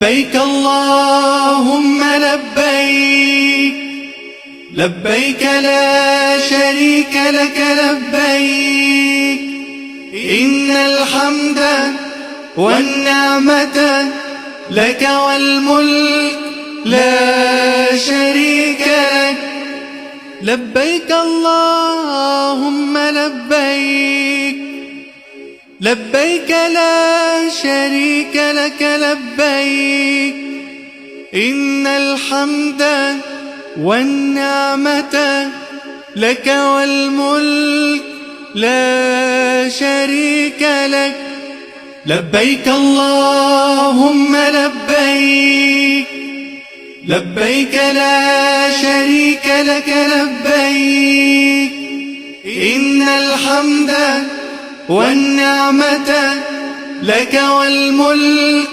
لبيك اللهم لبيك لبيك لا شريك لك لبيك إن الحمد والنعمة لك والملك لا شريك لك لبيك اللهم لبيك لبيك لا شريك لك لبيك إن الحمد والنعمة لك والملك لا شريك لك لبيك اللهم لبيك لبيك لا شريك لك لبيك إن الحمد والنعمة لك والملك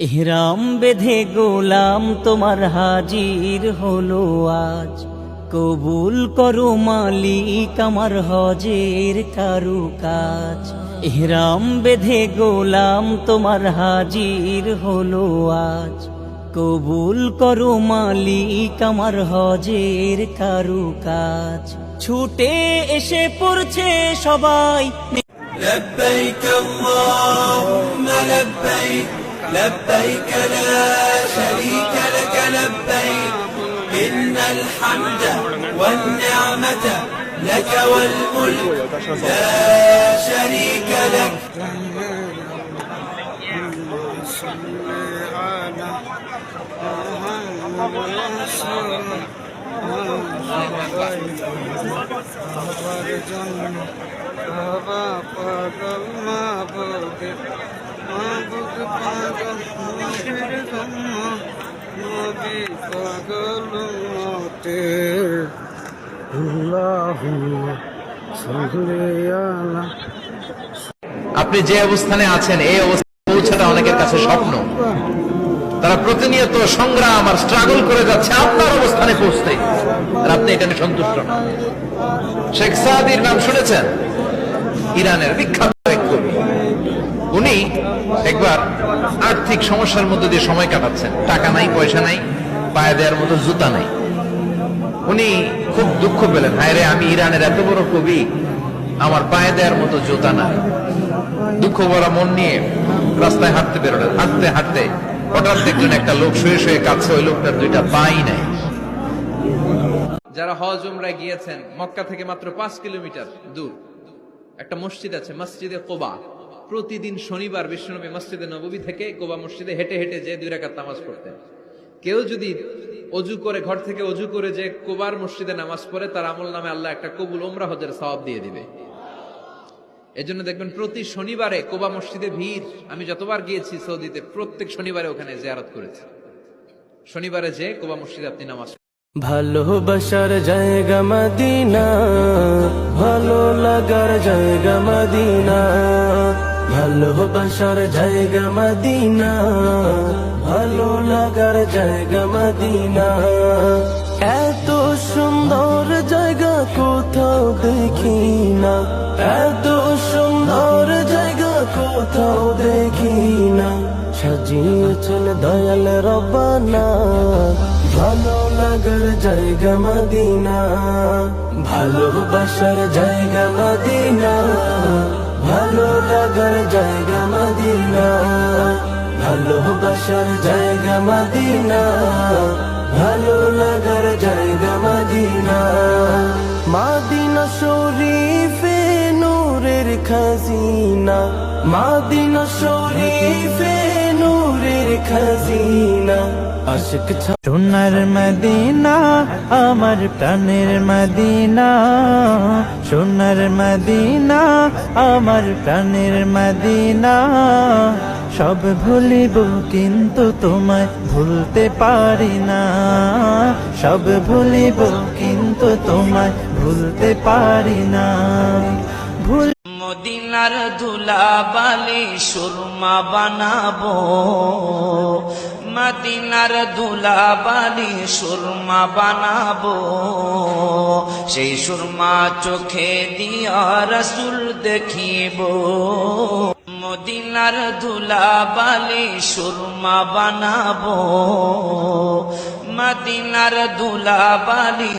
ইহরাম বেঁধে গোলাম তোমার হাজির হলো আজ, কবুল করো মালিক আমার হজের কারুকাজ। ইহরাম বেঁধে গোলাম তোমার হাজির হলো আজ, কবুল করো মালিক আমার হজের কারুকাজ। ছুটে এসে পড়ছে সবাই لبيك اللهم لبيك لبيك لا شريك لك لبيك إن الحمد والنعمة لك والملك لا شريك لك আপনি যে অবস্থানে আছেন এই অবস্থায় পৌঁছাটা অনেকের কাছে স্বপ্ন। তারা প্রতিনিয়ত সংগ্রাম আর স্ট্রাগল করে যাচ্ছে আপনার অবস্থানে পৌঁছতে, আর আপনি এটা নিয়ে সন্তুষ্ট না। শেখ সাদির নাম শুনেছেন? ইরানের বিখ্যাত এক কবি। উনি একবার আর্থিক সমস্যার মধ্যে দিয়ে সময় কাটাচ্ছেন, টাকা নাই, পয়সা নাই, পায়ে দেওয়ার মতো জুতা নাই। উনি খুব দুঃখ পেলেন, হায় রে, আমি ইরানের এত বড় কবি, আমার পায়ে দেওয়ার মতো জুতা নাই। দুঃখ ভরা মন নিয়ে রাস্তায় হাঁটতে বেরোলেন। হাঁটতে হাঁটতে হঠাৎ দেখলেন একটা লোক শুয়ে শুয়ে কাঁদছে, ওই লোকটার দুইটা পাই নাই। যারা হজ উমরায় গিয়েছেন, মক্কা থেকে মাত্র 5 কিলোমিটার দূর একটা মসজিদ আছে, মসজিদে কোবা। প্রতিদিন শনিবার বিশ্বনবী মসজিদে নববী থেকে কোবা মসজিদে হেঁটে হেঁটে যে 2 রাকাত নামাজ পড়তেন। কেউ যদি অজু করে, ঘর থেকে অজু করে যে কোবার মসজিদে নামাজ পড়ে, তার আমল নামে আল্লাহ একটা কবুল উমরা হজের সওয়াব দিয়ে দিবে। এজন্য দেখবেন প্রতি শনিবারে কোবা মসজিদে ভিড়। আমি যতবার গিয়েছি সৌদিতে, প্রত্যেক শনিবারে ওখানে জিয়ারত করেছি। শনিবারে যে কোবা মসজিদে আপনি নামাজ। ভালোবাসার জায়গা মদিনা, ভালো লাগার জায়গা মদিনা, ভালোবাসার জায়গা মদিনা, ভালো লাগার জায়গা মদিনা। এত সুন্দর জায়গা কোথাও দেখি না, এত সুন্দর জায়গা কোথাও দেখি না। সাজিয়েছেন দয়াল রব্বানা, ভালো লাগার জায়গা মদিনা, ভালোবাসার জায়গা মদিনা, ভালো লাগার জায়গা মদিনা, ভালোবাসার জায়গা মদিনা, ভালো লাগার জায়গা মদিনা। মদিনা শরীফে নূরের খাজিনা, মদিনা শরীফে নূরের খাজিনা। আশিক সোনার মদিনা, আমার প্রাণের মদিনা, সোনার মদিনা, আমার প্রাণের মদিনা। সব ভুলিব কিন্তু তোমায় ভুলতে পারি না, সব ভুলিব কিন্তু তোমায় ভুলতে পারি না। মদিনার ধুলা বালি সুরমা বানাবো, মদিনার ধুলা বালি সুরমা বানাবো, সেই সুরমা চোখে দিয়া রাসূল দেখিব। মদিনার ধুলাবালি সুরমা বানাবো, মদিনার ধুলাবালি